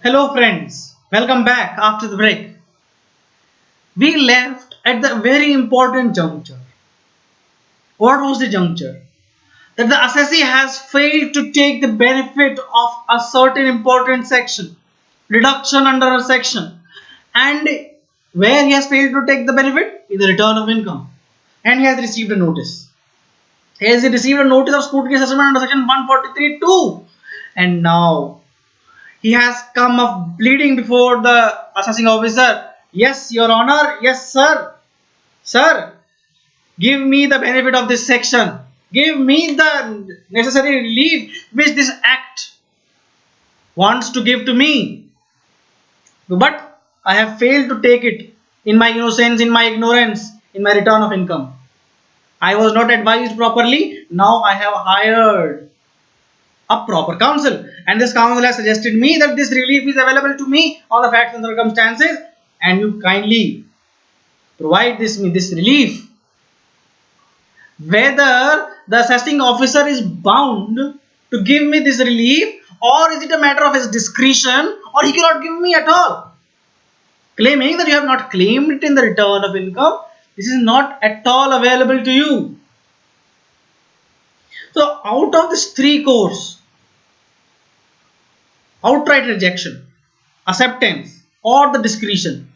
Hello friends, welcome back after the break. We left at the very important juncture. What was the juncture? That the assessee has failed to take the benefit of a certain important section, reduction under a section, and where he has failed to take the benefit in the return of income, and he has received a notice. He has received a notice of scrutiny assessment under section 143(2), and now he has come up pleading before the assessing officer. Yes, your honor. Yes, sir. Sir, give me the benefit of this section. Give me the necessary relief which this act wants to give to me. But I have failed to take it in my innocence, in my ignorance, in my return of income. I was not advised properly. Now I have hired a proper counsel, and this counsel has suggested me that this relief is available to me on the facts and circumstances, and you kindly provide this relief. Whether the assessing officer is bound to give me this relief, or is it a matter of his discretion, or he cannot give me at all, claiming that you have not claimed it in the return of income, this is not at all available to you. So out of this three course, outright rejection, acceptance, or the discretion,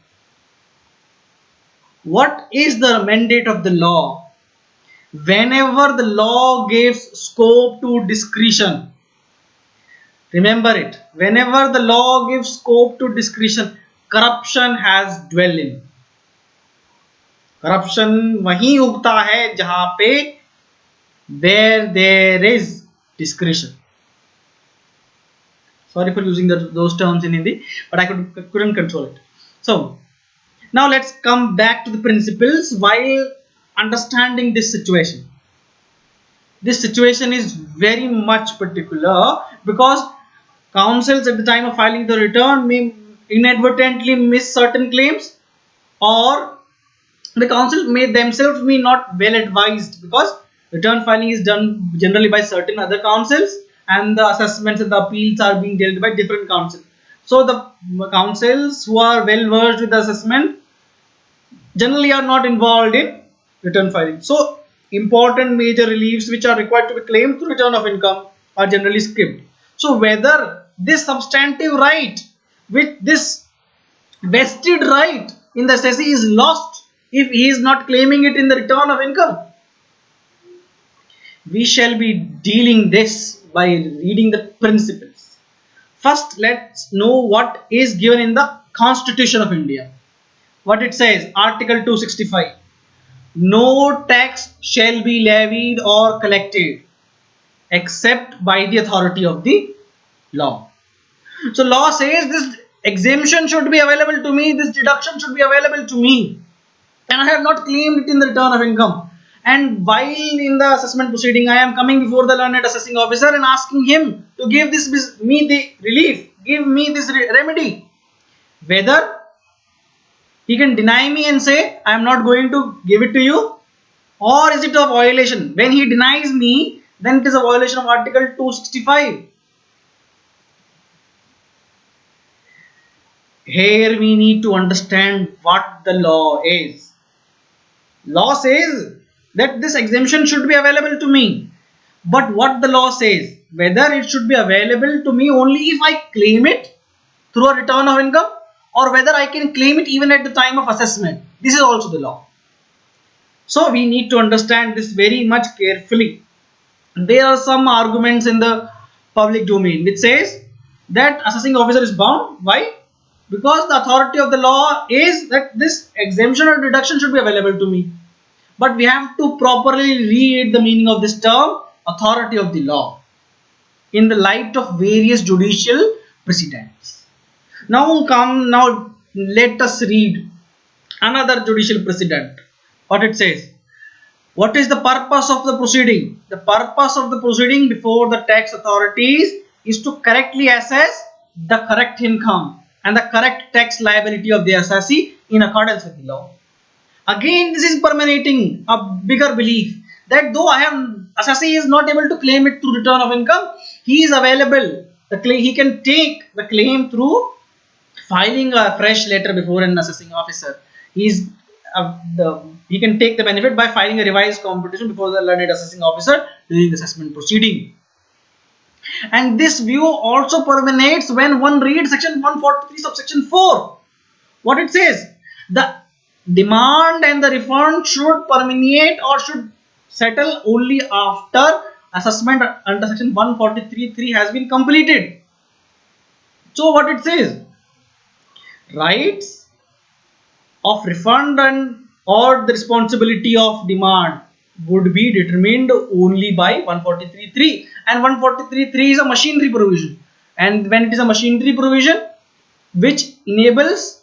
what is the mandate of the law? Whenever the law gives scope to discretion, remember it, whenever the law gives scope to discretion, corruption has dwell in. Corruption वहीं उगता है जहां पे where there is discretion. Sorry for using those terms in Hindi, but I couldn't control it. So now let's come back to the principles while understanding this situation. This situation is very much particular because counsels at the time of filing the return may inadvertently miss certain claims, or the counsel may themselves be not well advised, because return filing is done generally by certain other counsels, and the assessments and the appeals are being dealt by different counsels. So the counsels who are well versed with the assessment generally are not involved in return filing. So important major reliefs which are required to be claimed through return of income are generally skipped. So whether this substantive right, with this vested right in the assessee, is lost if he is not claiming it in the return of income, we shall be dealing this by reading the principles. First, let's know what is given in the Constitution of India. What it says, Article 265. No tax shall be levied or collected except by the authority of the law. So law says this exemption should be available to me, this deduction should be available to me, and I have not claimed it in the return of income. And while in the assessment proceeding, I am coming before the learned assessing officer and asking him to give me the relief, give me this remedy. Whether he can deny me and say, I am not going to give it to you, or is it a violation? When he denies me, then it is a violation of Article 265. Here we need to understand what the law is. Law says that this exemption should be available to me. But what the law says, whether it should be available to me only if I claim it through a return of income, or whether I can claim it even at the time of assessment, this is also the law. So we need to understand this very much carefully. There are some arguments in the public domain which says that assessing officer is bound. Why? Because the authority of the law is that this exemption or deduction should be available to me. But we have to properly read the meaning of this term, authority of the law, in the light of various judicial precedents. Now let us read another judicial precedent. What it says. What is the purpose of the proceeding? The purpose of the proceeding before the tax authorities is to correctly assess the correct income and the correct tax liability of the assessee in accordance with the law. Again, this is permeating a bigger belief that though assessee is not able to claim it through return of income, he is available. He can take the claim through filing a fresh letter before an assessing officer. He's he can take the benefit by filing a revised computation before the learned assessing officer during the assessment proceeding. And this view also permeates when one reads section 143 subsection 4. What it says? The demand and the refund should permeate or should settle only after assessment under section 143.3 has been completed. So what it says? Rights of refund and or the responsibility of demand would be determined only by 143.3, and 143.3 is a machinery provision, and when it is a machinery provision which enables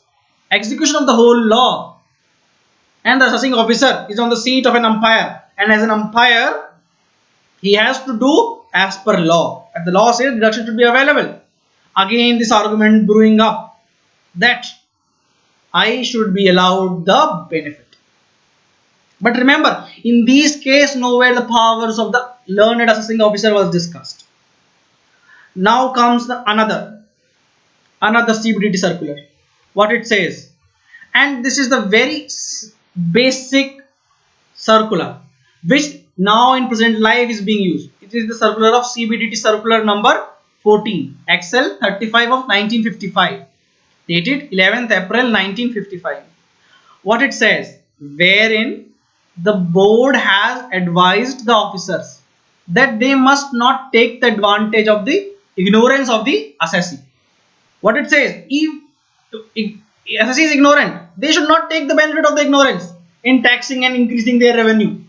execution of the whole law, and the assessing officer is on the seat of an umpire, and as an umpire he has to do as per law, and the law says deduction should be available. Again this argument brewing up that I should be allowed the benefit. But remember, in this case nowhere the powers of the learned assessing officer was discussed. Now comes the another CBDT circular. What it says, and this is the very basic circular which now in present life is being used. It is the circular of CBDT circular number 14 XL 35 of 1955, dated 11th April 1955. What it says, wherein the board has advised the officers that they must not take the advantage of the ignorance of the assessee. What it says, if assessee is ignorant, they should not take the benefit of the ignorance in taxing and increasing their revenue.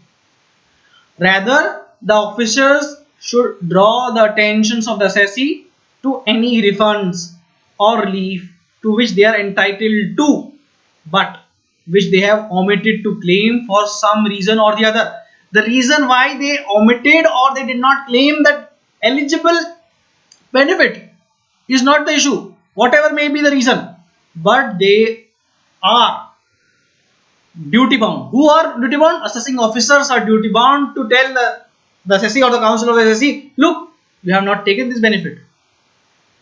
Rather, the officers should draw the attentions of the assessee to any refunds or relief to which they are entitled to, but which they have omitted to claim for some reason or the other. The reason why they omitted or they did not claim that eligible benefit is not the issue, whatever may be the reason, but they are duty bound. Who are duty bound? Assessing officers are duty bound to tell the assessee or the council of the assessee, look, you have not taken this benefit.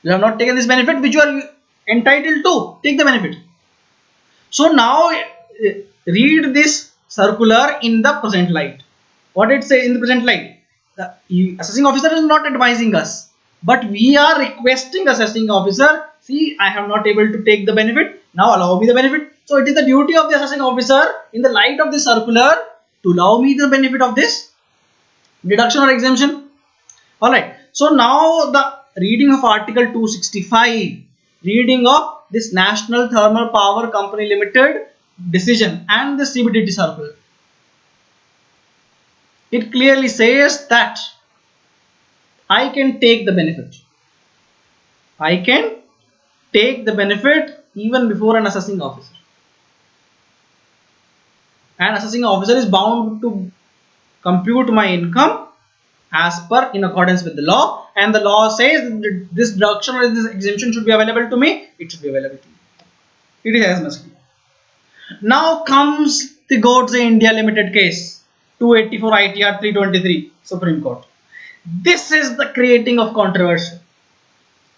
You have not taken this benefit which you are entitled to. Take the benefit. So now read this circular in the present light. What it says in the present light? The assessing officer is not advising us, but we are requesting assessing officer, see, I have not able to take the benefit, now allow me the benefit. So it is the duty of the assessing officer in the light of this circular to allow me the benefit of this deduction or exemption. Alright, so now the reading of article 265, reading of this National Thermal Power Company Limited decision and the CBDT circular. It clearly says that I can take the benefit. I can take the benefit even before an assessing officer. An assessing officer is bound to compute my income as per in accordance with the law, and the law says that this deduction or this exemption should be available to me. It should be available to me. It is as must be. Now comes the Godse India Limited case 284 ITR 323 Supreme Court. This is the creating of controversy.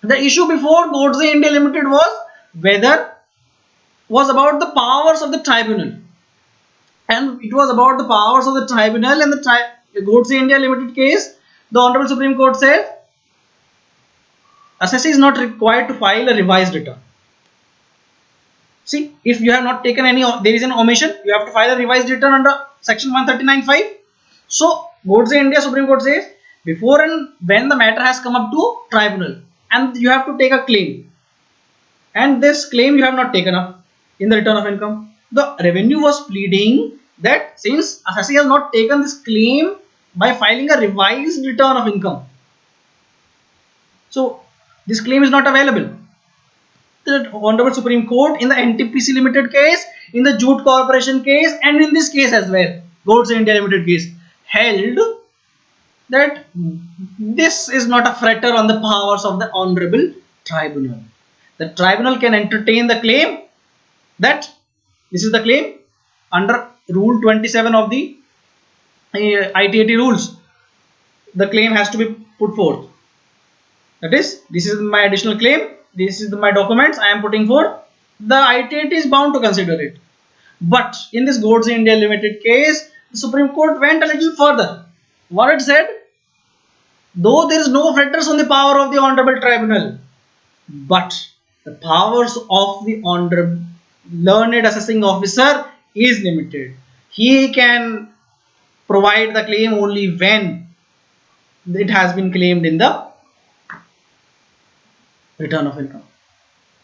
The issue before Godse India Limited was about the powers of the tribunal, and it was about the powers of the tribunal. And the Godse India Limited case, the Honorable Supreme Court said assessee is not required to file a revised return. See, if you have not taken any, there is an omission, you have to file a revised return under section 139(5). So Godse India Supreme Court says before and when the matter has come up to tribunal and you have to take a claim, and this claim you have not taken up in the return of income, the revenue was pleading that since assessee has not taken this claim by filing a revised return of income, so this claim is not available. The Honorable Supreme Court in the NTPC Limited case, in the Jute Corporation case, and in this case as well, Godse India Limited case, held that this is not a fratter on the powers of the Honorable Tribunal. The Tribunal can entertain the claim that this is the claim under Rule 27 of the ITAT rules. The claim has to be put forth. That is, this is my additional claim. this is my documents I am putting forth, the ITAT is bound to consider it. But in this Godse India Limited case, the Supreme Court went a little further. What it said? Though there is no fetters on the power of the Honorable Tribunal, but the powers of the Honorable Learned Assessing Officer is limited. He can provide the claim only when it has been claimed in the return of income.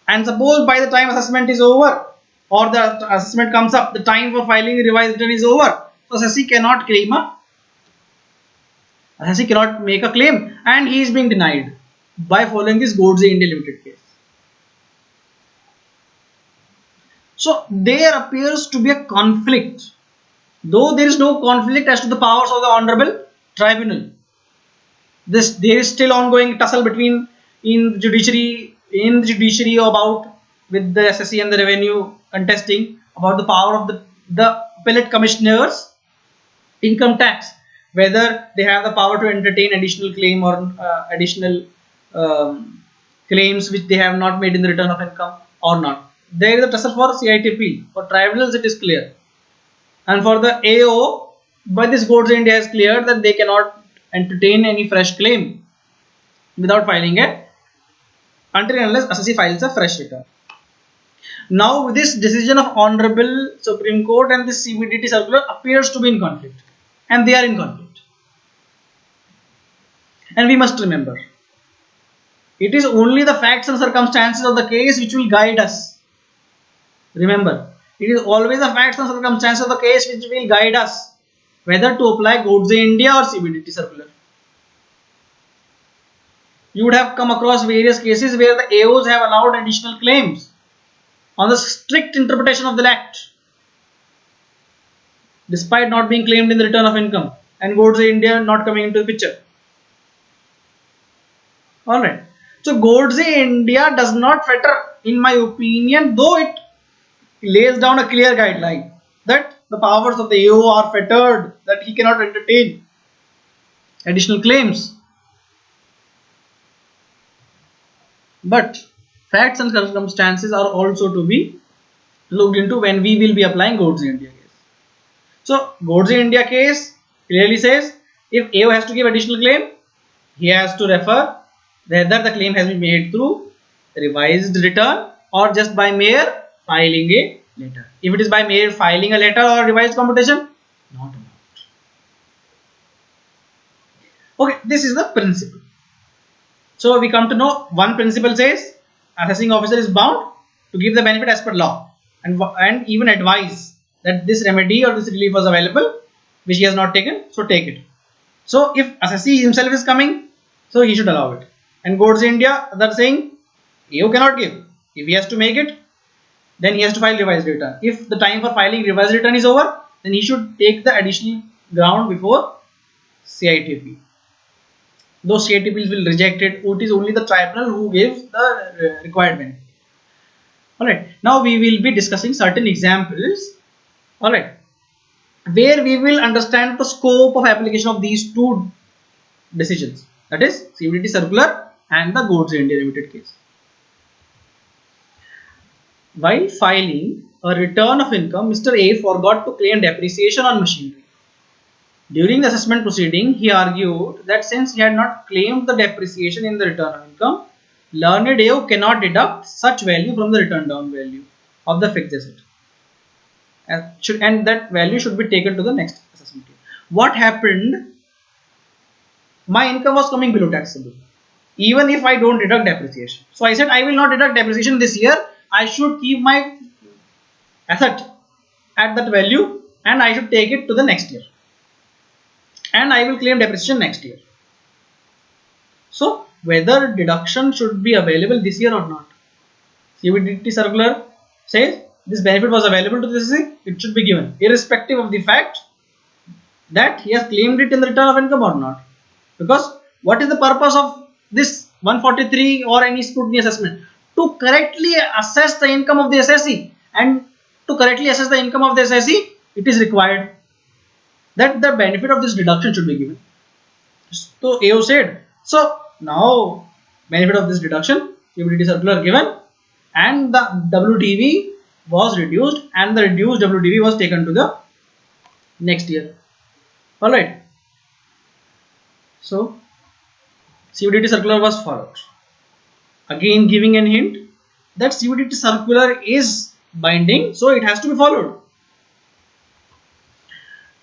And suppose by the time assessment is over or the assessment comes up, the time for filing a revised return is over. So assessee cannot claim assessee cannot make a claim and he is being denied by following this Godse India Limited case. So there appears to be a conflict, though there is no conflict as to the powers of the Honorable Tribunal. There is still ongoing tussle between in the judiciary about with the SSC and the revenue contesting about the power of the appellate commissioners, income tax, whether they have the power to entertain additional claim or additional claims which they have not made in the return of income or not. There is a tussle for CITP. For tribunals it is clear, and for the AO, by this Godse India has cleared that they cannot entertain any fresh claim without filing a until and unless assessee files a fresh return. Now this decision of Honorable Supreme Court and this CBDT circular appears to be in conflict, and they are in conflict. And we must remember, it is only the facts and circumstances of the case which will guide us. Remember, it is always the facts and circumstances of the case which will guide us whether to apply Godse India or CBDT circular. You would have come across various cases where the AOs have allowed additional claims on the strict interpretation of the Act, despite not being claimed in the return of income, and Godse India not coming into the picture. Alright, so Godse India does not fetter, in my opinion, though it lays down a clear guideline that the powers of the AO are fettered, that he cannot entertain additional claims. But facts and circumstances are also to be looked into when we will be applying Godse India case. So Godse India case clearly says if AO has to give additional claim, he has to refer whether the claim has been made through revised return or just by mere filing a letter. If it is by mere filing a letter or revised computation, not allowed. Okay, this is the principle. So we come to know one principle says assessing officer is bound to give the benefit as per law and even advise that this remedy or this relief was available which he has not taken, so take it. So if assessee himself is coming, so he should allow it. And Godse India, they are saying AO cannot give. If he has to make it, then he has to file revised return. If the time for filing revised return is over, then he should take the additional ground before CITP. Those CITPs will reject it. It is only the tribunal who gives the required benefit. Alright, now we will be discussing certain examples. Alright, where we will understand the scope of application of these two decisions, that is CBDT circular and the Godse India Limited case. While filing a return of income, Mr. A forgot to claim depreciation on machinery. During the assessment proceeding, he argued that since he had not claimed the depreciation in the return of income, learned AO cannot deduct such value from the return down value of the fixed asset, and that value should be taken to the next assessment year. What happened? My income was coming below taxable, even if I don't deduct depreciation. So I said I will not deduct depreciation this year. I should keep my asset at that value and I should take it to the next year. And I will claim depreciation next year. So whether deduction should be available this year or not, CBDT circular says this benefit was available to the assessee, it should be given irrespective of the fact that he has claimed it in the return of income or not. Because what is the purpose of this 143 or any scrutiny assessment? To correctly assess the income of the assessee, and to correctly assess the income of the assessee, it is required that the benefit of this deduction should be given. So AO said, so now benefit of this deduction CBDT circular given, and the WDV was reduced, and the reduced WDV was taken to the next year. Alright. So CBDT circular was followed. Again giving a hint that CBDT circular is binding, so it has to be followed.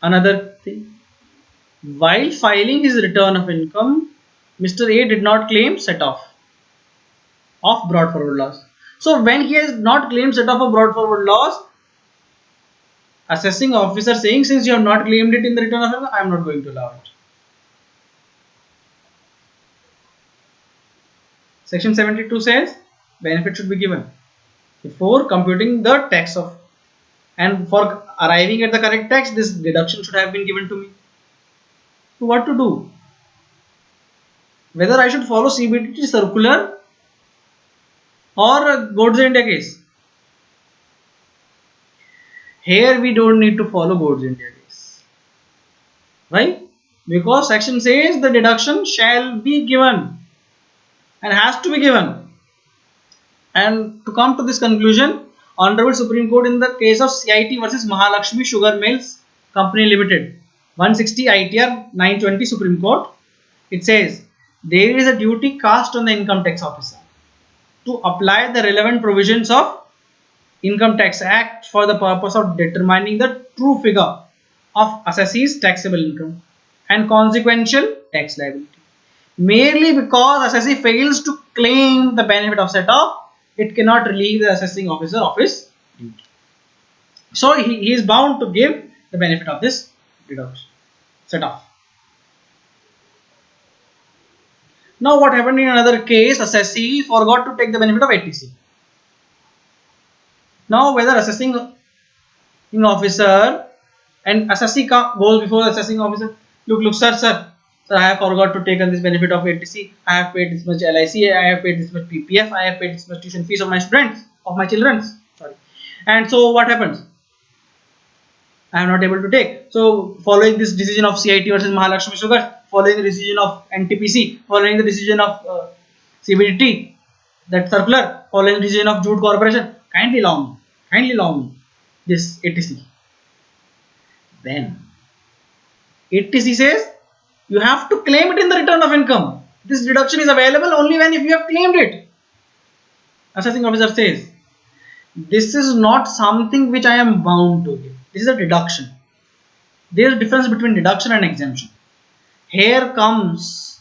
Another thing, while filing his return of income, Mr. A did not claim set off of brought forward loss. So when he has not claimed set off of brought forward loss, assessing officer saying, since you have not claimed it in the return of income, I am not going to allow it. Section 72 says benefit should be given before computing the tax of, and for arriving at the correct tax, this deduction should have been given to me. So what to do? Whether I should follow CBDT circular or Godse India case? Here we don't need to follow Godse India case. Why? Because section says the deduction shall be given and has to be given. And to come to this conclusion, Honorable Supreme Court in the case of CIT versus Mahalakshmi Sugar Mills Company Limited, 160 ITR 920 Supreme Court, it says there is a duty cast on the income tax officer to apply the relevant provisions of Income Tax Act for the purpose of determining the true figure of assessee's taxable income and consequential tax liability. Merely because assessee fails to claim the benefit of set off, it cannot relieve the assessing officer of his duty. So he is bound to give the benefit of this deduction set off. Now what happened in another case, assessee forgot to take the benefit of ATC. Now whether assessing officer and assessee goes before the assessing officer, look sir, I have forgot to take this benefit of ATC. I have paid this much LIC, I have paid this much PPF, I have paid this much tuition fees of my students, of my children. Sorry. And so what happens? I am not able to take. So following this decision of CIT versus Mahalakshmi Sugar, following the decision of NTPC, following the decision of CBDT, that circular, following the decision of Jute Corporation, kindly allow me this ATC. Then ATC says you have to claim it in the return of income. This deduction is available only when if you have claimed it. Assessing officer says this is not something which I am bound to give. This is a deduction. There is a difference between deduction and exemption. Here comes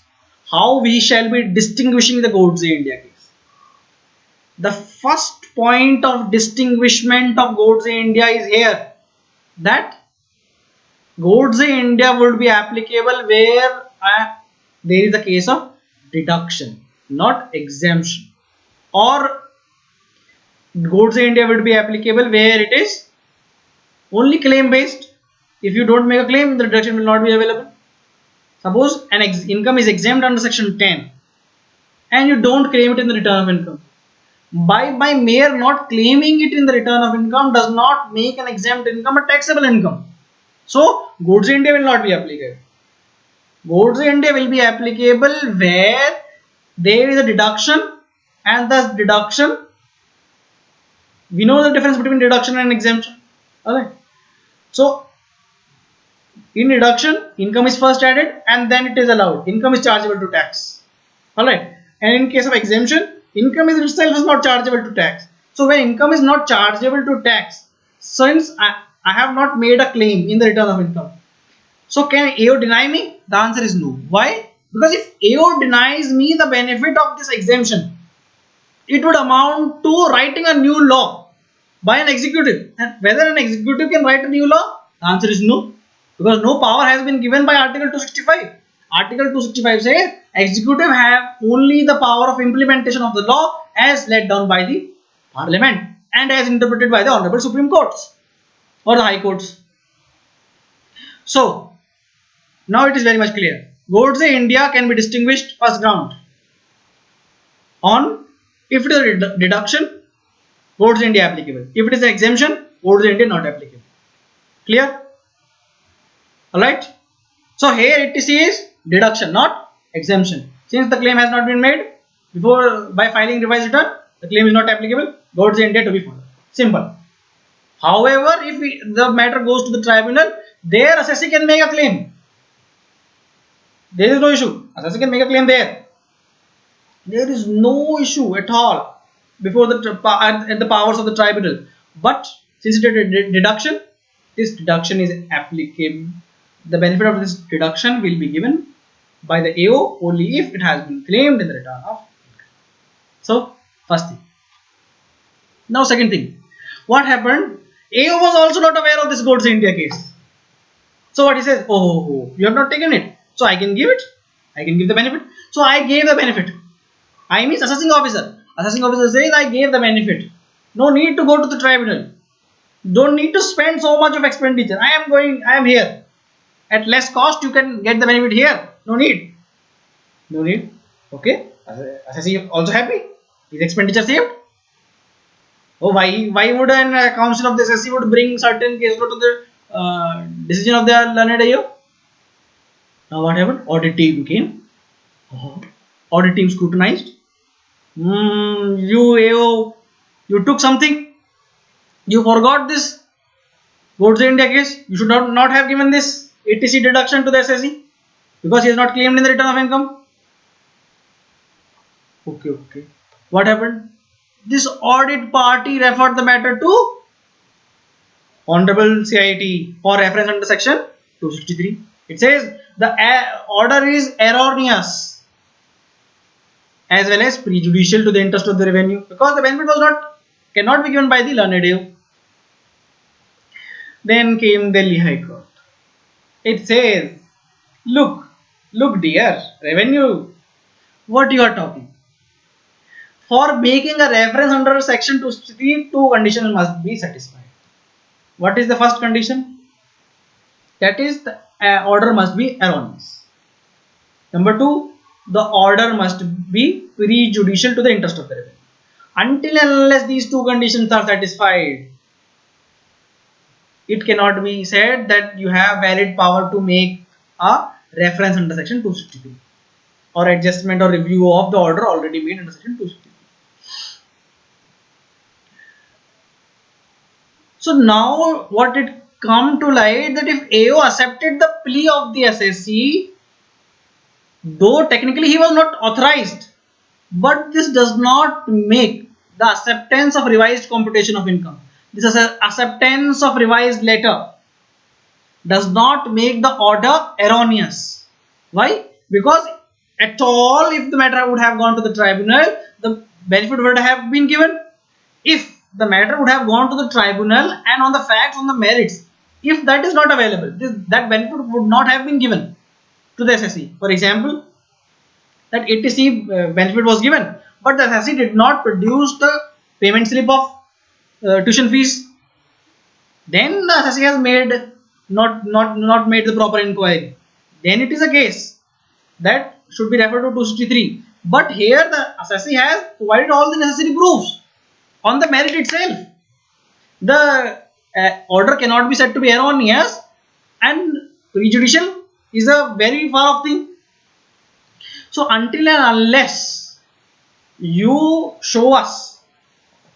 how we shall be distinguishing the Godse India case. The first point of distinguishment of Godse India is here, that Godse India would be applicable where there is a case of deduction, not exemption. Or Godse India would be applicable where it is only claim based. If you don't make a claim, the deduction will not be available. Suppose an income is exempt under section 10 and you don't claim it in the return of income. By mere not claiming it in the return of income does not make an exempt income a taxable income. So Godse India will not be applicable. Godse India will be applicable where there is a deduction, and thus deduction, we know the difference between deduction and exemption. Alright. So in deduction, income is first added and then it is allowed. Income is chargeable to tax. Alright. And in case of exemption, income is itself is not chargeable to tax. So when income is not chargeable to tax, since I have not made a claim in the return of income, so can AO deny me? The answer is no. Why? Because if AO denies me the benefit of this exemption, it would amount to writing a new law by an executive. And whether an executive can write a new law? The answer is no. Because no power has been given by Article 265. Article 265 says executive have only the power of implementation of the law as laid down by the Parliament and as interpreted by the Honorable Supreme Courts or the High Courts. So now it is very much clear. Godse India can be distinguished first ground on if it is a deduction, Godse India applicable. If it is an exemption, Godse India not applicable. Clear? Alright. So here ATC is deduction, not exemption. Since the claim has not been made, before by filing revised return, the claim is not applicable. God's India to be followed. Simple. However, if the matter goes to the tribunal, there assessee can make a claim. There is no issue. Assessee can make a claim there. There is no issue at all before at the powers of the tribunal. But since it is a deduction, this deduction is applicable. The benefit of this deduction will be given by the AO only if it has been claimed in the return of income. So, first thing. Now, second thing. What happened? AO was also not aware of this Godse India case. So, what he says? Oh, you have not taken it. So, I can give it. I can give the benefit. So, I gave the benefit. I means assessing officer. Assessing officer says I gave the benefit. No need to go to the tribunal. Don't need to spend so much of expenditure. I am here. At less cost, you can get the benefit here. No need. No need. Okay. Assessee also happy. His expenditure saved. Oh, why would a council of the assessee would bring certain case to the decision of the learned AO? Now what happened? Audit team came. Audit team scrutinized. You AO, you took something. You forgot this Godse India case. You should not have given this ATC deduction to the assessee because he has not claimed in the return of income. Okay. What happened? This audit party referred the matter to Honorable CIT for reference under section 263. It says the order is erroneous as well as prejudicial to the interest of the revenue because the benefit cannot be given by the learned AO. Then came Delhi High Court. It says, look dear, revenue, what you are talking? For making a reference under section 263, two conditions must be satisfied. What is the first condition? That is the order must be erroneous. Number two, the order must be prejudicial to the interest of the revenue. Until and unless these two conditions are satisfied, it cannot be said that you have valid power to make a reference under section 263 or adjustment or review of the order already made under section 263. So now what it come to light that if AO accepted the plea of the assessee, though technically he was not authorized, but this does not make the acceptance of revised computation of income. This is an acceptance of revised letter does not make the order erroneous. Why? Because at all, if the matter would have gone to the tribunal, the benefit would have been given. If the matter would have gone to the tribunal and on the facts, on the merits, if that is not available, that benefit would not have been given to the assessee. For example, that ATC benefit was given, but the assessee did not produce the payment slip of tuition fees. Then the assessee has made not made the proper inquiry. Then it is a case that should be referred to 263. But here the assessee has provided all the necessary proofs on the merit itself. The order cannot be said to be erroneous, and prejudicial is a very far off thing. So until and unless you show us,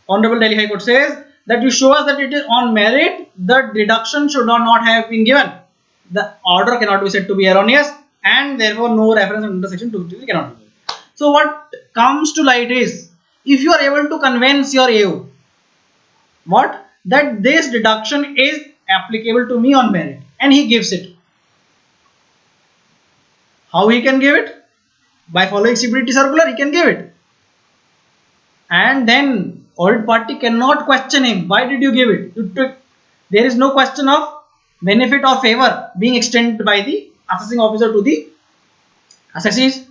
Honorable Delhi High Court says that you show us that it is on merit, the deduction should not have been given. The order cannot be said to be erroneous, and therefore no reference under section 263 cannot be given. So what comes to light is, if you are able to convince your AO that this deduction is applicable to me on merit, and he gives it. How he can give it? By following CBDT circular, he can give it. And then audit party cannot question him. Why did you give it? You took. There is no question of benefit or favor being extended by the assessing officer to the assessees.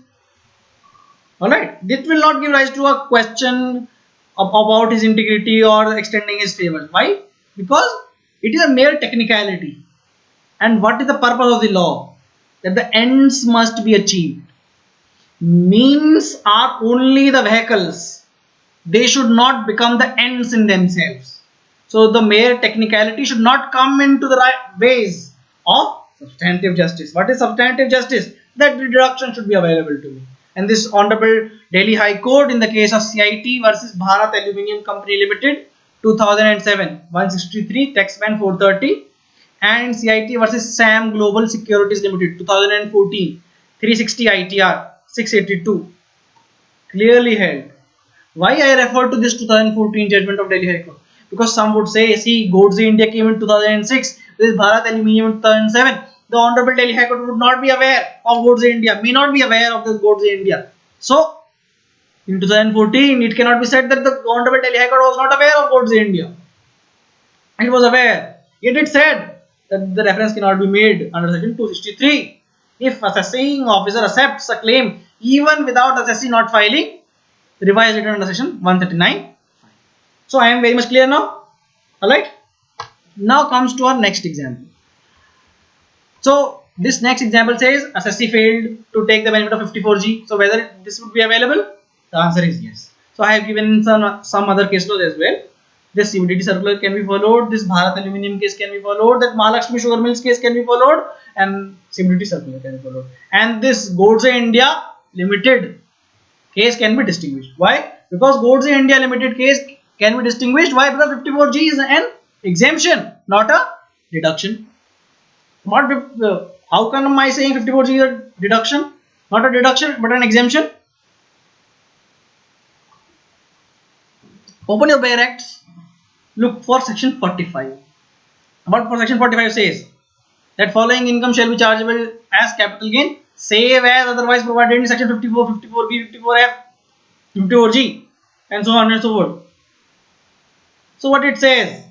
Alright, this will not give rise to a question about his integrity or extending his favor. Why? Because it is a mere technicality. And what is the purpose of the law? That the ends must be achieved. Means are only the vehicles. They should not become the ends in themselves. So the mere technicality should not come into the right ways of substantive justice. What is substantive justice? That the deduction should be available to me. And this Honorable Delhi High Court in the case of CIT versus Bharat Aluminium Company Limited 2007 163 taxman 430, and CIT versus SAM Global Securities Limited 2014 360 ITR 682 clearly held. Why I refer to this 2014 judgment of Delhi High Court? Because some would say, see, Godse India came in 2006, this Bharat Aluminium in 2007. The Honorable Delhi High Court would not be aware of Godse India, may not be aware of this Godse India. So, in 2014, it cannot be said that the Honorable Delhi High Court was not aware of Godse India. It was aware. Yet it said that the reference cannot be made under section 263. If assessing officer accepts a claim even without assessee not filing, revised it under section 139. So I am very much clear now. Alright. Now comes to our next example. So this next example says assessee failed to take the benefit of 54G. So whether this would be available? The answer is yes. So I have given some other case laws as well. This CBDT circular can be followed. This Bharat Aluminium case can be followed. That Mahalakshmi Sugar Mills case can be followed. And CBDT circular can be followed. And this Godse India Limited case can be distinguished. Why? Because Godse India Limited case can be distinguished. Why? Because 54G is an exemption, not a deduction. How come am I saying 54G is a deduction? Not a deduction, but an exemption. Open your Bare Acts. Look for section 45. What for section 45 says? That following income shall be chargeable as capital gain, save as otherwise provided in section 54, 54B, 54F, 54G, and so on and so forth. So what it says?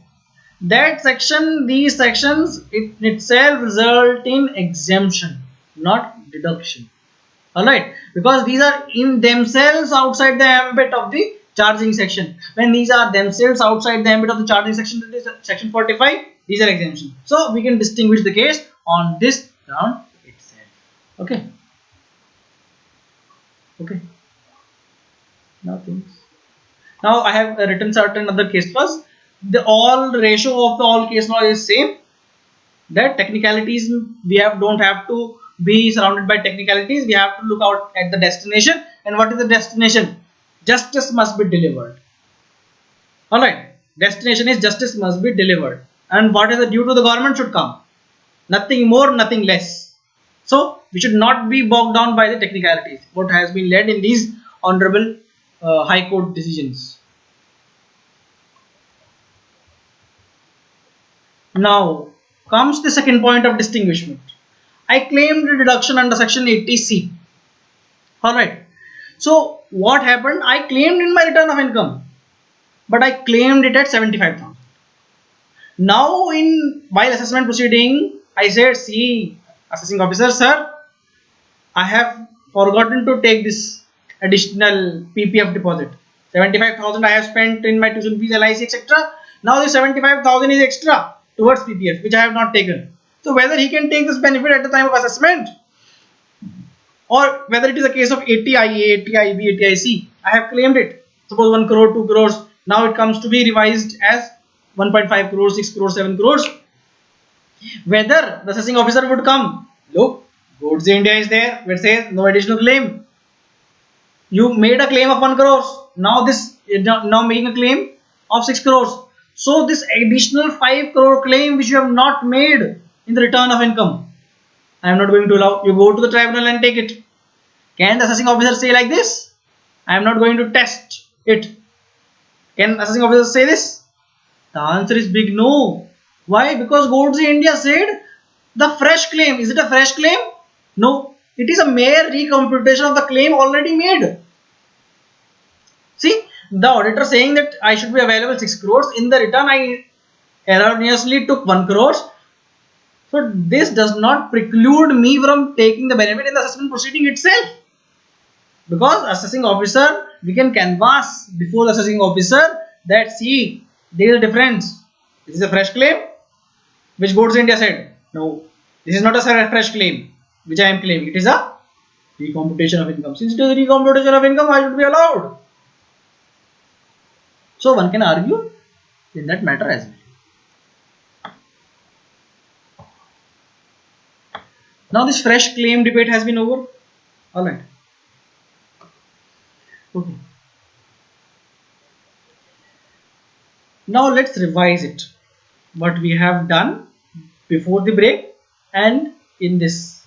That section, these sections in itself result in exemption, not deduction. Alright, because these are in themselves outside the ambit of the charging section. When these are themselves outside the ambit of the charging section, that is section 45, these are exemptions. So we can distinguish the case on this ground itself. Okay. Okay. Now I have written certain other case laws. The all ratio of the all case law is same. That technicalities we don't have to be surrounded by technicalities. We have to look out at the destination. And what is the destination? Justice must be delivered. Alright. Destination is justice must be delivered. And what is the due to the government should come. Nothing more, nothing less. So we should not be bogged down by the technicalities. What has been led in these honorable High Court decisions. Now comes the second point of distinguishment. I claimed a deduction under section 80C. Alright. So what happened? I claimed in my return of income, but I claimed it at 75,000. Now while assessment proceeding, I said, see, assessing officer, sir, I have forgotten to take this additional PPF deposit. 75,000 I have spent in my tuition fees, LIC, etc. Now this 75,000 is extra towards PPF, which I have not taken. So whether he can take this benefit at the time of assessment, or whether it is a case of 80IA, 80IB, 80IC, I have claimed it. Suppose 1 crore, 2 crores. Now it comes to be revised as 1.5 crores, 6 crores, 7 crores. Whether the assessing officer would come, look, Godse India is there, where it says no additional claim. You made a claim of 1 crore. Now making a claim of 6 crores. So this additional 5 crore claim which you have not made in the return of income, I am not going to allow. You go to the tribunal and take it. Can the assessing officer say like this? I am not going to test it. Can assessing officer say this? The answer is big no. Why? Because Godse India said the fresh claim. Is it a fresh claim? No. It is a mere recomputation of the claim already made. See, the auditor saying that I should be available 6 crores. In the return, I erroneously took 1 crore. So this does not preclude me from taking the benefit in the assessment proceeding itself. Because assessing officer, we can canvass before the assessing officer that see, there is a difference. This is a fresh claim, which Godse India said. No, this is not a fresh claim, which I am claiming. It is a recomputation of income. Since it is a recomputation of income, I should be allowed. So one can argue in that matter as well. Now this fresh claim debate has been over. Alright. Okay. Now let's revise it. What we have done before the break and in this.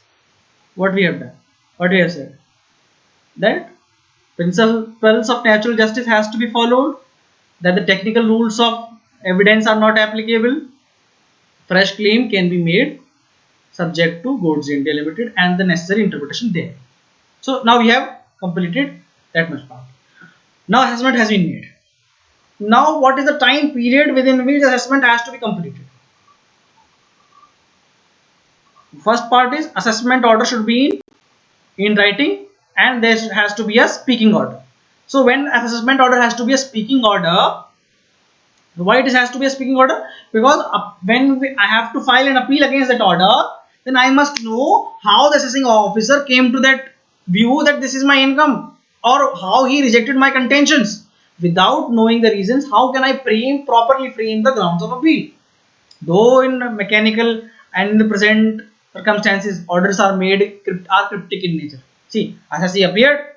What we have done. What we have said. That principles of natural justice has to be followed. That the technical rules of evidence are not applicable. Fresh claim can be made subject to Godse India Limited and the necessary interpretation there. So now we have completed that much part. Now assessment has been made. Now what is the time period within which assessment has to be completed? First part is assessment order should be in writing and there has to be a speaking order. So when assessment order has to be a speaking order, why it has to be a speaking order? Because when I have to file an appeal against that order, then I must know how the assessing officer came to that view that this is my income, or how he rejected my contentions. Without knowing the reasons, how can I properly frame the grounds of appeal? Though in mechanical and in the present circumstances, orders are cryptic in nature. See, assessee appeared,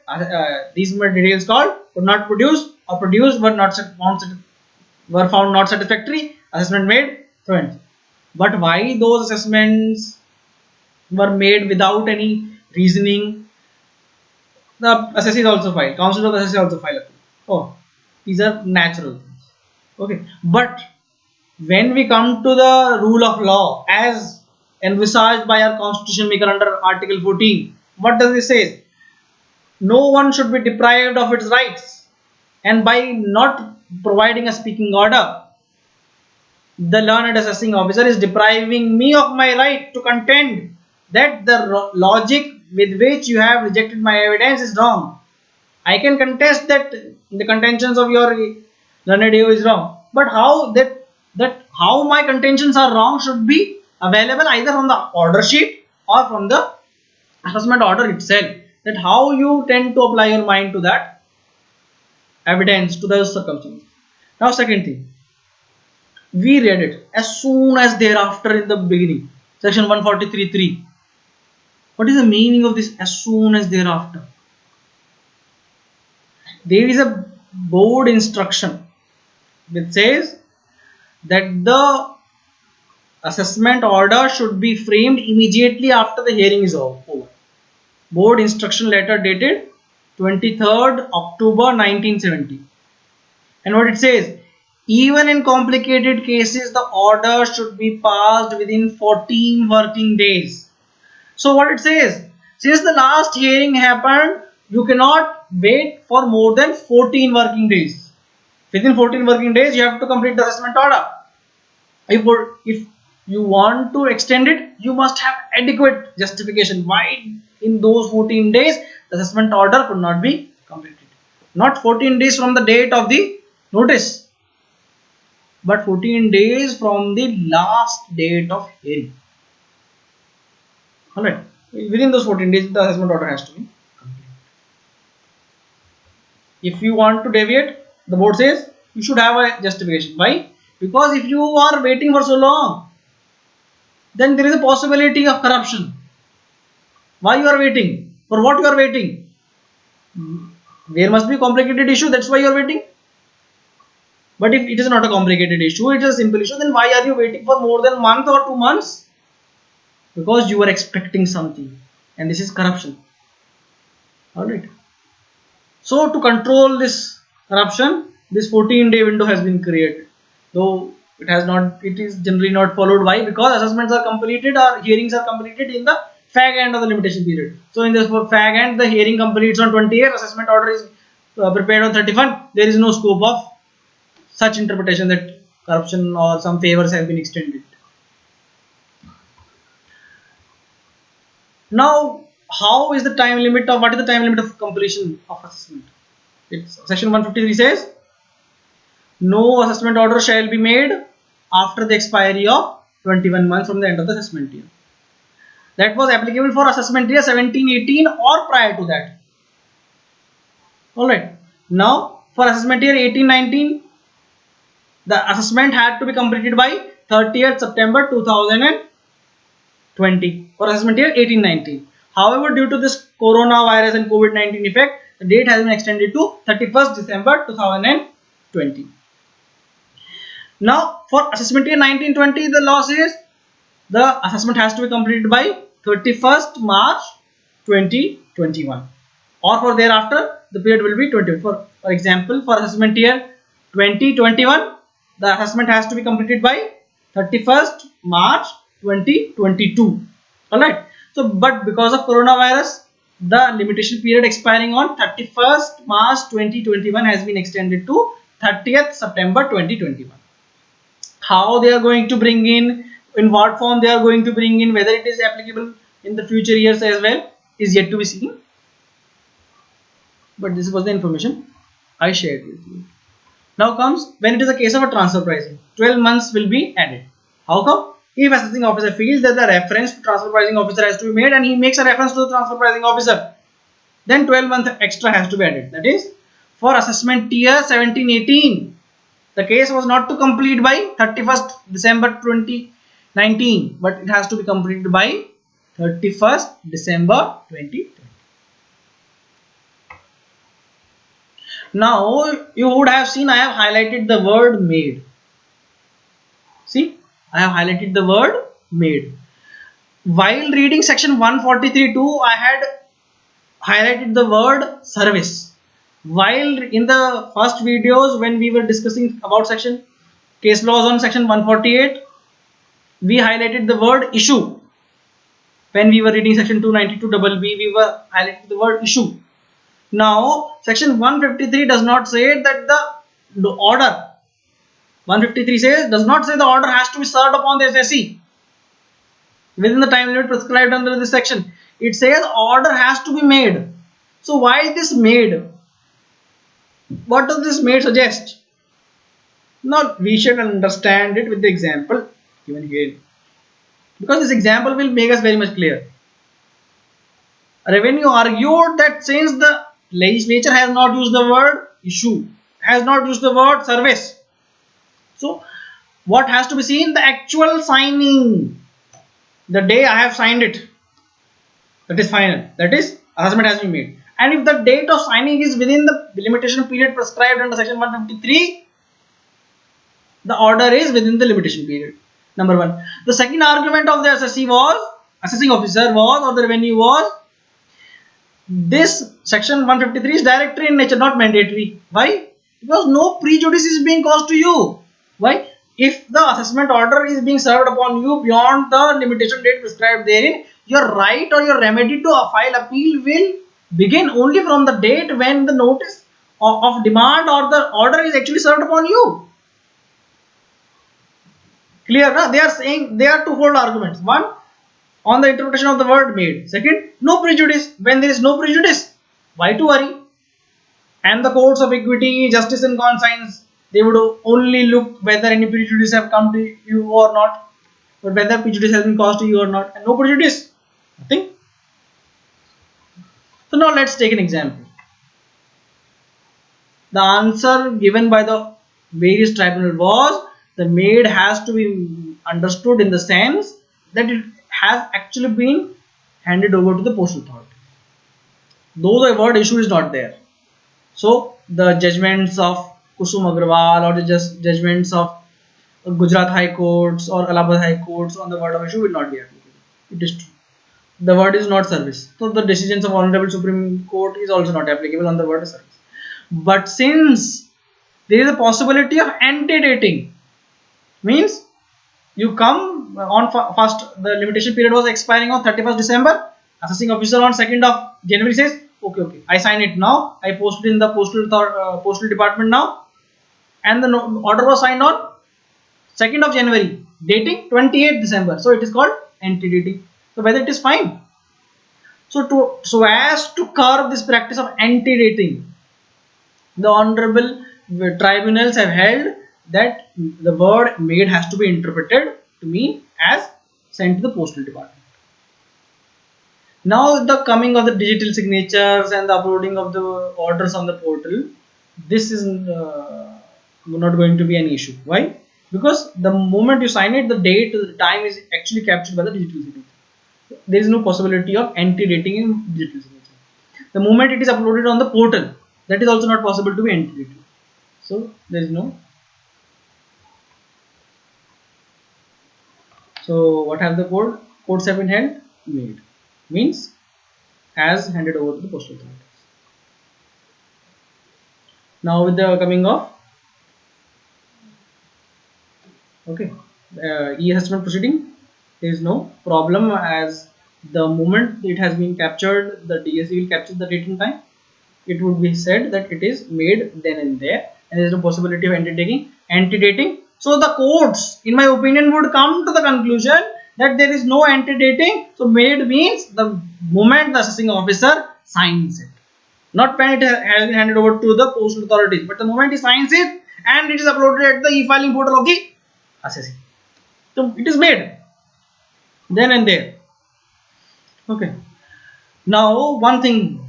these were details called, could not produce, or produced were found not satisfactory, assessment made, so ends. But why those assessments were made without any reasoning? The assessee is also filed, counsel of the assessee also filed. Oh, these are natural things. Okay, but when we come to the rule of law as envisaged by our constitution maker under Article 14, what does it say? No one should be deprived of its rights, and by not providing a speaking order, the learned assessing officer is depriving me of my right to contend that the logic with which you have rejected my evidence is wrong. I can contest that the contentions of your learned AO is wrong, but how how my contentions are wrong should be available either from the order sheet or from the assessment order itself. That how you tend to apply your mind to that evidence, to those circumstances. Now second thing, we read it as soon as thereafter in the beginning, section 143.3. What is the meaning of this as soon as thereafter? There is a board instruction which says that the assessment order should be framed immediately after the hearing is over. Board instruction letter dated 23rd October 1970. And what it says, even in complicated cases, the order should be passed within 14 working days. So what it says, since the last hearing happened, you cannot wait for more than 14 working days. Within 14 working days, you have to complete the assessment order. If you want to extend it, you must have adequate justification why in those 14 days the assessment order could not be completed. Not 14 days from the date of the notice, but 14 days from the last date of hearing. Alright, within those 14 days the assessment order has to be completed. If you want to deviate, the board says you should have a justification. Why? Because if you are waiting for so long, then there is a possibility of corruption. Why you are waiting? For what you are waiting? There must be a complicated issue, that's why you are waiting. But if it is not a complicated issue, it is a simple issue, then why are you waiting for more than a month or 2 months? Because you are expecting something, and this is corruption. Alright. So to control this corruption, this 14-day window has been created. Though it is generally not followed. Why? Because assessments are completed or hearings are completed in the fag end of the limitation period. So in this fag end, the hearing completes on 28th, assessment order is prepared on 31st. There is no scope of such interpretation that corruption or some favors have been extended. Now, how is the time limit of, what is the time limit of completion of assessment? Section 153 says, no assessment order shall be made after the expiry of 21 months from the end of the assessment year. That was applicable for assessment year 17-18 or prior to that. Alright. Now, for assessment year 18-19, the assessment had to be completed by 30th September 2020 for assessment year 18-19. However, due to this coronavirus and COVID-19 effect, the date has been extended to 31st December 2020. Now for assessment year 1920, the law says the assessment has to be completed by 31st March 2021, or for thereafter the period will be 20. For example, for assessment year 2021, the assessment has to be completed by 31st March 2022. Alright. So, but because of coronavirus, the limitation period expiring on 31st March 2021 has been extended to 30th September 2021. How they are going to bring in what form they are going to bring in, whether it is applicable in the future years as well, is yet to be seen. But this was the information I shared with you. Now comes when it is a case of a transfer pricing, 12 months will be added. How come? If assessing officer feels that the reference to transfer pricing officer has to be made and he makes a reference to the transfer pricing officer, then 12 months extra has to be added. That is, for assessment year 17-18, the case was not to complete by 31st December 2019, but it has to be completed by 31st December 2020. Now you would have seen I have highlighted the word made. See, I have highlighted the word made. While reading section 143.2, I had highlighted the word service. While in the first videos when we were discussing about section case laws on section 148, we highlighted the word issue. When we were reading section 292BB, we were highlighting the word issue. Now section 153 does not say that the order, 153 says, does not say the order has to be served upon the SSC within the time limit prescribed under this section. It says order has to be made. So why is this made? What does this made suggest? Now we should understand it with the example given here, because this example will make us very much clear. Revenue argued that since the legislature has not used the word issue, has not used the word service, so what has to be seen? The actual signing, the day I have signed it, that is final, that is assessment has been made. And if the date of signing is within the limitation period prescribed under section 153, the order is within the limitation period. Number one. The second argument of the assessing officer was, or the revenue was, this section 153 is directory in nature, not mandatory. Why? Because no prejudice is being caused to you. Why? If the assessment order is being served upon you beyond the limitation date prescribed therein, your right or your remedy to file appeal will begin only from the date when the notice of demand or the order is actually served upon you. Clear? Na? They are saying there are twofold arguments. One, on the interpretation of the word made. Second, no prejudice. When there is no prejudice, why to worry? And the courts of equity, justice and conscience, they would only look whether any prejudice have come to you or not, but whether prejudice has been caused to you or not. And no prejudice, nothing. So now let's take an example. The answer given by the various tribunal was, the made has to be understood in the sense that it has actually been handed over to the postal authority, though the word issue is not there. So the judgments of Kusum Agrawal or the judgments of Gujarat High Courts or Allahabad High Courts on the word of issue will not be applicable. It is true. The word is not service. So the decisions of Honorable Supreme Court is also not applicable on the word of service. But since there is a possibility of antedating, means you come on first, the limitation period was expiring on 31st December, assessing officer on 2nd of January says, okay, I sign it now, I posted in the postal department now, and the order was signed on 2nd of January, dating 28th December. So it is called antedating. So whether it is fine. So as to curb this practice of antedating, the honorable tribunals have held that the word made has to be interpreted to mean as sent to the postal department. Now the coming of the digital signatures and the uploading of the orders on the portal, this is not going to be an issue. Why? Because the moment you sign it, the date, the time is actually captured by the digital signature. There is no possibility of antedating in digital signature. the moment it is uploaded on the portal, that is also not possible to be entered. So there is no. So what have the code? Codes have been held, made, means has handed over to the postal authorities. Now with the coming of e-assessment proceeding, there is no problem, as the moment it has been captured, the DSC will capture the date and time. It would be said that it is made then and there, and there is no possibility of antedating. So the courts, in my opinion, would come to the conclusion that there is no antedating. So made means the moment the assessing officer signs it, not when it has been handed over to the postal authorities, but the moment he signs it and it is uploaded at the e-filing portal of the assessing. So it is made then and there. Okay. Now one thing.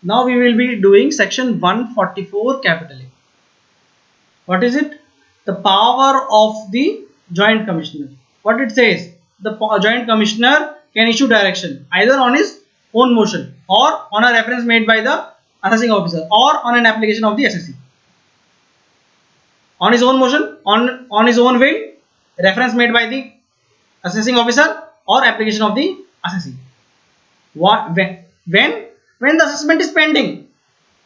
Now we will be doing section 144 capital A. What is it? The power of the joint commissioner. What it says? The joint commissioner can issue direction either on his own motion or on a reference made by the assessing officer or on an application of the assessee. On his own motion, on his own will, reference made by the assessing officer or application of the assessee. What when the assessment is pending,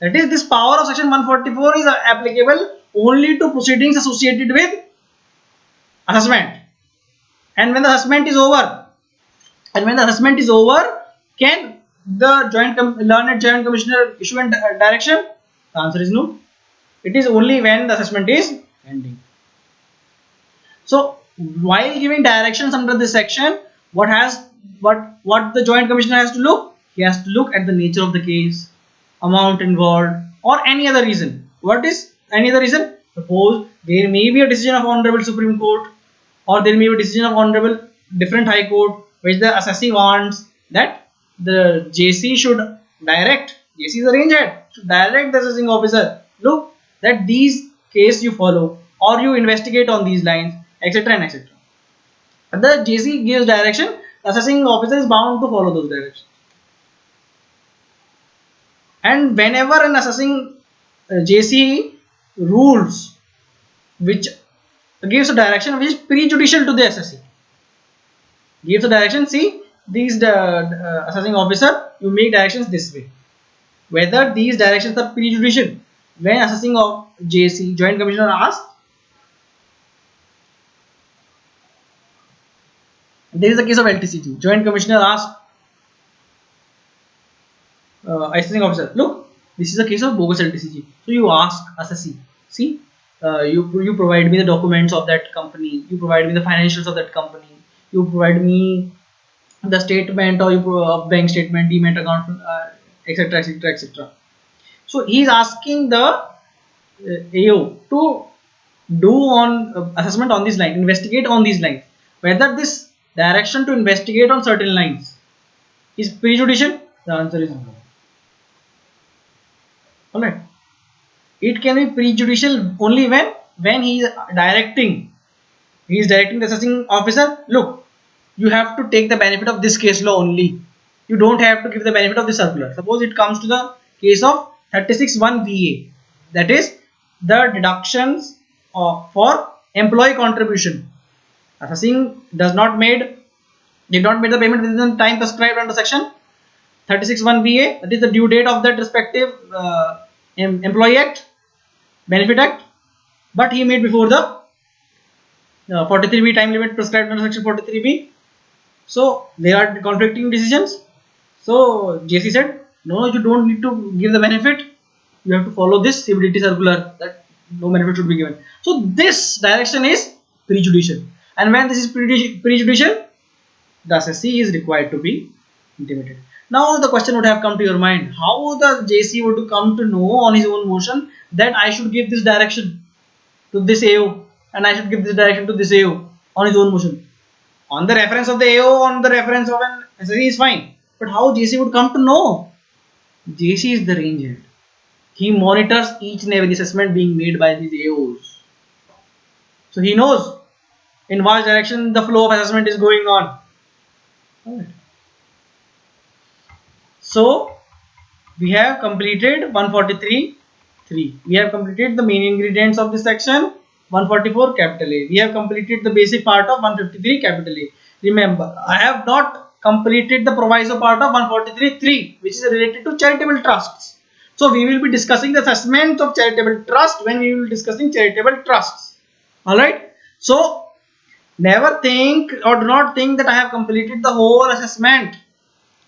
that is, this power of section 144 is applicable only to proceedings associated with assessment. And when the assessment is over, can the learned joint commissioner issue a direction? The answer is no. It is only when the assessment is pending. So while giving directions under this section, what the joint commissioner has to look? He has to look at the nature of the case, amount involved, or any other reason. What is any other reason? Suppose there may be a decision of Honorable Supreme Court, or there may be a decision of Honorable different High Court, which the assessee wants that the JC should direct. JC is the range head, should direct the assessing officer. Look that these case you follow, or you investigate on these lines, etc. and etc. The JC gives direction. The assessing officer is bound to follow those directions. And whenever an assessing JC rules which gives a direction which is prejudicial to the assessee, gives a direction, see these assessing officer, you make directions this way, whether these directions are prejudicial. When assessing of JC, joint commissioner, asks, there is a case of LTCG, joint commissioner asks assessing officer, look, this is a case of bogus LTCG. So you ask assessee, see, you provide me the documents of that company, you provide me the financials of that company, you provide me the statement, or you bank statement, demat account, etc, etc, etc. So he is asking the AO to do on assessment on this line, investigate on these lines, whether this direction to investigate on certain lines is prejudicial. The answer is no. Alright, it can be prejudicial only when he is directing the assessing officer, look, you have to take the benefit of this case law only, you don't have to give the benefit of the circular. Suppose it comes to the case of 36(1) VA, that is the deductions for employee contribution. Assessing did not made the payment within the time prescribed under section 36(1) VA, that is the due date of that respective employee act, benefit act, but he made before the 43B time limit prescribed under section 43B. So there are conflicting decisions. So JC said, no, you don't need to give the benefit, you have to follow this CBDT circular that no benefit should be given. So this direction is prejudicial, and when this is prejudicial, the assessee is required to be intimated. Now the question would have come to your mind, how the JC would come to know on his own motion that I should give this direction to this AO and I should give this direction to this AO on his own motion? On the reference of the AO, on the reference of an assessee is fine, but how JC would come to know? JC is the range head. He monitors each and every assessment being made by these AOs. So he knows in what direction the flow of assessment is going on. Alright. So we have completed 143 3. We have completed the main ingredients of this section 144 capital A. We have completed the basic part of 153 capital A. Remember, I have not completed the proviso part of 143 3, which is related to charitable trusts. So we will be discussing the assessment of charitable trust when we will be discussing charitable trusts. Alright. So never think or do not think that I have completed the whole assessment.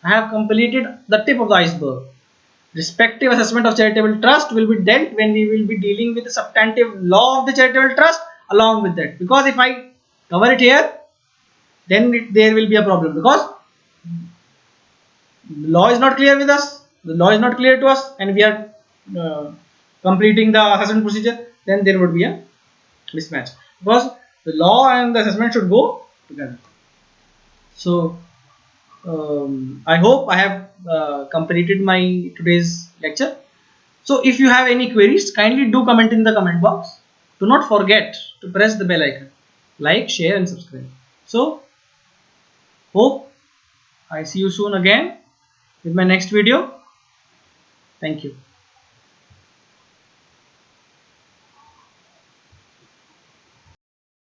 I have completed the tip of the iceberg. Respective assessment of charitable trust will be dealt when we will be dealing with the substantive law of the charitable trust along with that. Because if I cover it here, then there will be a problem, because the law is not clear with us. The law is not clear to us, and we are completing the assessment procedure. Then there would be a mismatch, because the law and the assessment should go together. So I hope I have completed my today's lecture. So if you have any queries, kindly do comment in the comment box. Do not forget to press the bell icon, like, share and subscribe. So hope I see you soon again with my next video. Thank you.